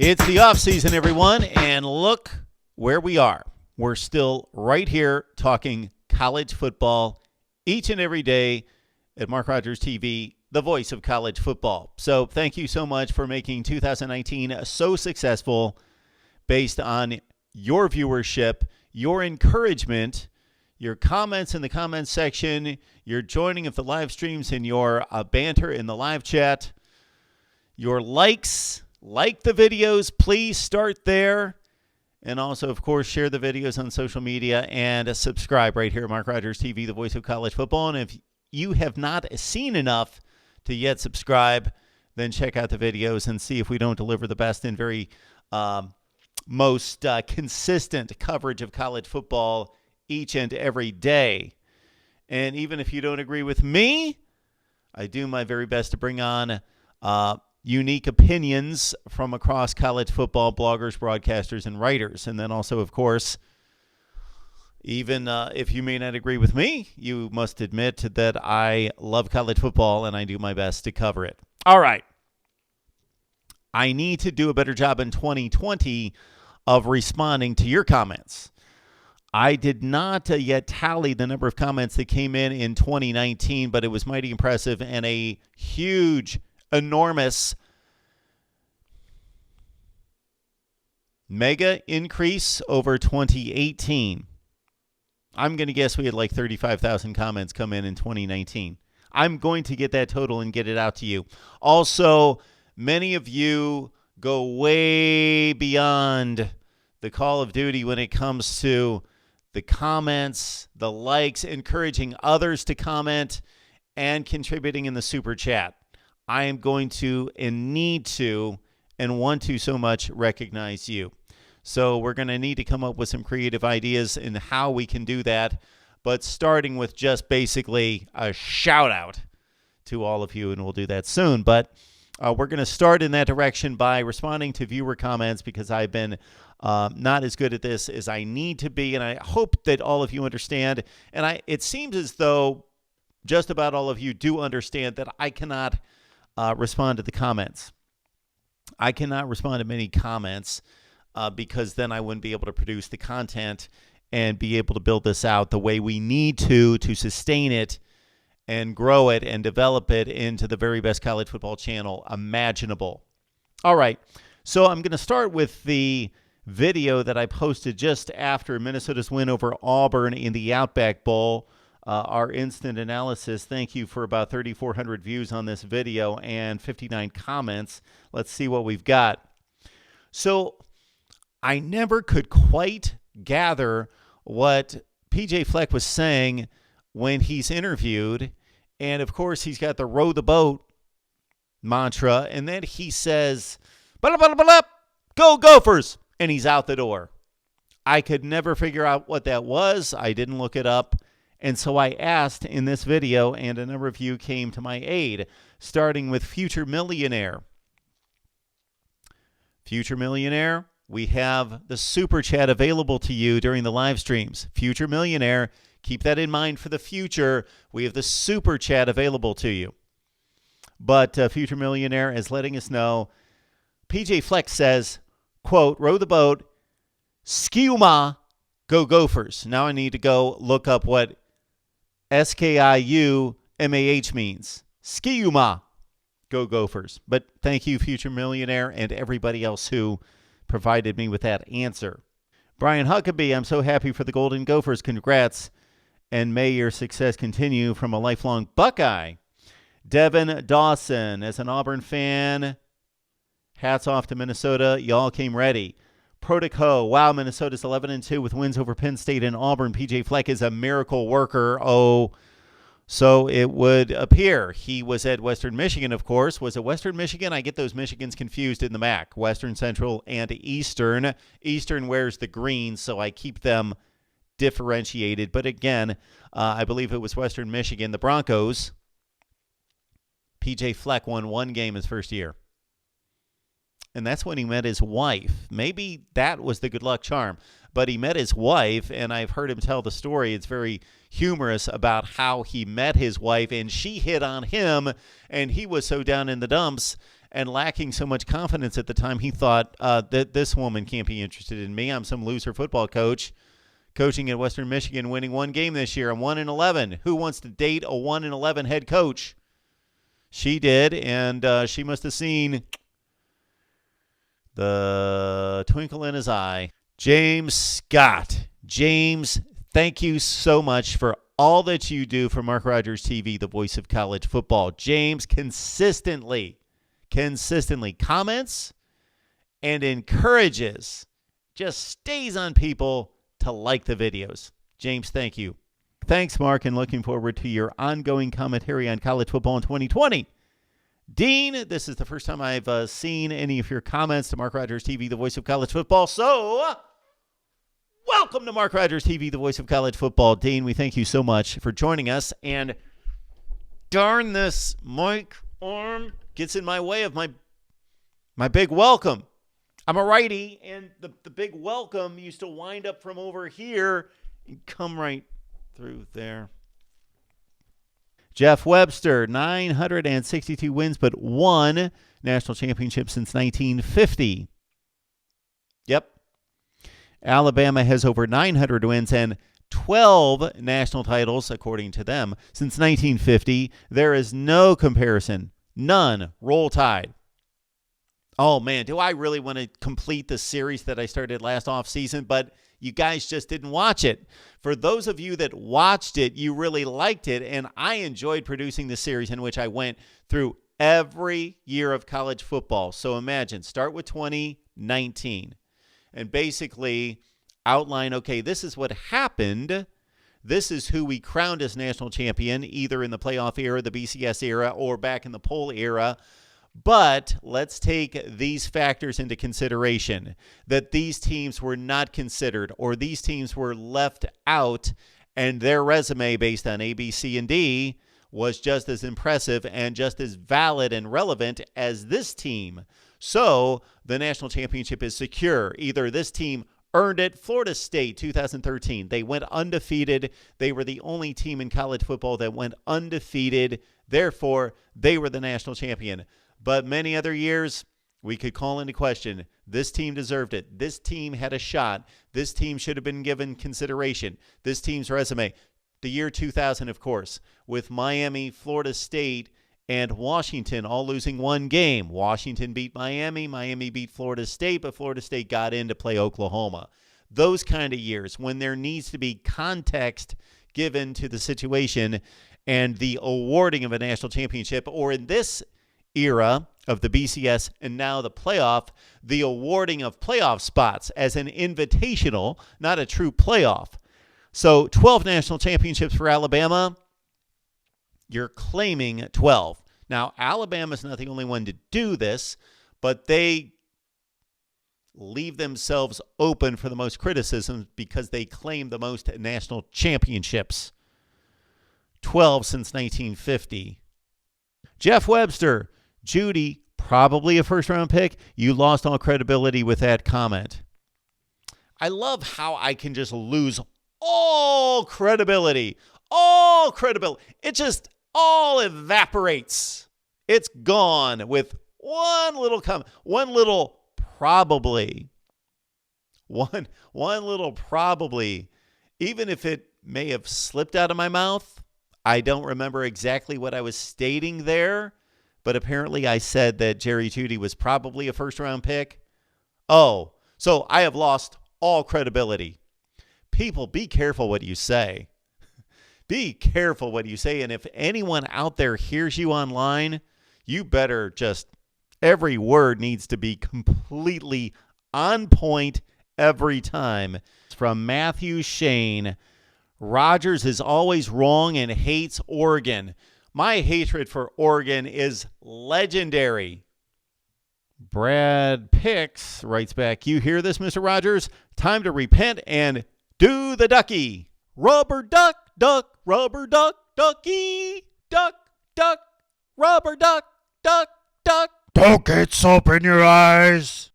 It's the off season, everyone, and look where we are. We're still right here talking college football each and every day at MarkRogersTV, the voice of college football. So thank you so much for making 2019 so successful based on your viewership, your encouragement, your comments in the comments section, your joining of the live streams, and your banter in the live chat, your likes. Like the videos, please start there. And also, of course, share the videos on social media and subscribe right here at MarkRogersTV, the voice of college football. And if you have not seen enough to yet subscribe, then check out the videos and see if we don't deliver the best and very most consistent coverage of college football each and every day. And even if you don't agree with me, I do my very best to bring on unique opinions from across college football bloggers, broadcasters, and writers. And then also, of course, even if you may not agree with me, you must admit that I love college football and I do my best to cover it. All right. I need to do a better job in 2020 of responding to your comments. I did not yet tally the number of comments that came in 2019, but it was mighty impressive and a huge, enormous, mega increase over 2018. I'm going to guess we had like 35,000 comments come in 2019. I'm going to get that total and get it out to you. Also, many of you go way beyond the Call of Duty when it comes to the comments, the likes, encouraging others to comment, and contributing in the super chat. I am going to and need to and want to so much recognize you. So we're going to need to come up with some creative ideas in how we can do that, but starting with just basically a shout out to all of you, and we'll do that soon. But we're going to start in that direction by responding to viewer comments because I've been not as good at this as I need to be, and I hope that all of you understand. And it seems as though just about all of you do understand that I cannot respond to the comments. I cannot respond to many comments because then I wouldn't be able to produce the content and be able to build this out the way we need to sustain it and grow it and develop it into the very best college football channel imaginable. All right, so I'm going to start with the video that I posted just after Minnesota's win over Auburn in the Outback Bowl. Our instant analysis. Thank you for about 3,400 views on this video and 59 comments. Let's see what we've got. So I never could quite gather what PJ Fleck was saying when he's interviewed. And of course, he's got the row the boat mantra. And then he says, blah, blah, blah, blah, go Gophers. And he's out the door. I could never figure out what that was. I didn't look it up. And so I asked in this video, and a number of you came to my aid, starting with Future Millionaire. Future Millionaire, we have the super chat available to you during the live streams. Future Millionaire, keep that in mind for the future. We have the super chat available to you. But Future Millionaire is letting us know, PJ Fleck says, quote, row the boat, SKI-U-MAH, go Gophers. Now I need to go look up what SKI-U-MAH means. SKI-U-MAH, go Gophers. But thank you, Future Millionaire, and everybody else who provided me with that answer. Brian Huckabee, I'm so happy for the Golden Gophers. Congrats, and may your success continue from a lifelong Buckeye. Devin Dawson, as an Auburn fan, hats off to Minnesota. Y'all came ready. Protico, wow, Minnesota's 11-2 with wins over Penn State and Auburn. PJ Fleck is a miracle worker. Oh, so it would appear. He was at Western Michigan, of course. Was it Western Michigan? I get those Michigans confused in the MAC. Western, Central, and Eastern. Eastern wears the green, so I keep them differentiated. But again, I believe it was Western Michigan. The Broncos, PJ Fleck won one game his first year. And that's when he met his wife. Maybe that was the good luck charm. But he met his wife, and I've heard him tell the story. It's very humorous about how he met his wife, and she hit on him, and he was so down in the dumps and lacking so much confidence at the time, he thought that this woman can't be interested in me. I'm some loser football coach coaching at Western Michigan, winning one game this year. I'm 1-11. Who wants to date a 1-11 head coach? She did, and she must have seen the twinkle in his eye. James Scott. James, thank you so much for all that you do for Mark Rogers TV, the voice of college football. James consistently comments and encourages, just stays on people to like the videos. James, thank you. Thanks, Mark, and looking forward to your ongoing commentary on college football in 2020. Dean, this is the first time I've seen any of your comments to Mark Rogers TV, the voice of college football. So, welcome to Mark Rogers TV, the voice of college football. Dean, we thank you so much for joining us. And darn, this mic arm gets in my way of my big welcome. I'm a righty, and the big welcome used to wind up from over here and come right through there. Jeff Webster, 962 wins, but one national championship since 1950. Yep. Alabama has over 900 wins and 12 national titles, according to them, since 1950. There is no comparison. None. Roll Tide. Oh, man, do I really want to complete the series that I started last offseason, but you guys just didn't watch it. For those of you that watched it, you really liked it, and I enjoyed producing the series in which I went through every year of college football. So imagine, start with 2019, and basically outline, okay, this is what happened. This is who we crowned as national champion, either in the playoff era, the BCS era, or back in the poll era. But let's take these factors into consideration, that these teams were not considered or these teams were left out, and their resume based on A, B, C, and D was just as impressive and just as valid and relevant as this team. So the national championship is secure. Either this team earned it. Florida State, 2013, they went undefeated. They were the only team in college football that went undefeated. Therefore, they were the national champion. But many other years, we could call into question, this team deserved it. This team had a shot. This team should have been given consideration. This team's resume. The year 2000, of course, with Miami, Florida State, and Washington all losing one game. Washington beat Miami. Miami beat Florida State, but Florida State got in to play Oklahoma. Those kind of years when there needs to be context given to the situation and the awarding of a national championship, or in this era of the BCS and now the playoff, the awarding of playoff spots as an invitational, not a true playoff. So 12 national championships for Alabama. You're claiming 12. Now, Alabama's not the only one to do this, but they leave themselves open for the most criticism because they claim the most national championships. 12 since 1950. Jeff Webster, Judy, probably a first-round pick. You lost all credibility with that comment. I love how I can just lose all credibility. All credibility. It just all evaporates. It's gone with one little comment. One little probably. One little probably. Even if it may have slipped out of my mouth, I don't remember exactly what I was stating there. But apparently I said that Jerry Jeudy was probably a first-round pick. Oh, so I have lost all credibility. People, be careful what you say. Be careful what you say. And if anyone out there hears you online, you better just, every word needs to be completely on point every time. From Matthew Shane, Rogers is always wrong and hates Oregon. My hatred for Oregon is legendary. Brad Pix writes back, you hear this, Mr. Rogers? Time to repent and do the Ducky. Rubber duck, duck, rubber duck, ducky. Duck, duck, rubber duck, duck, duck. Don't get soap in your eyes.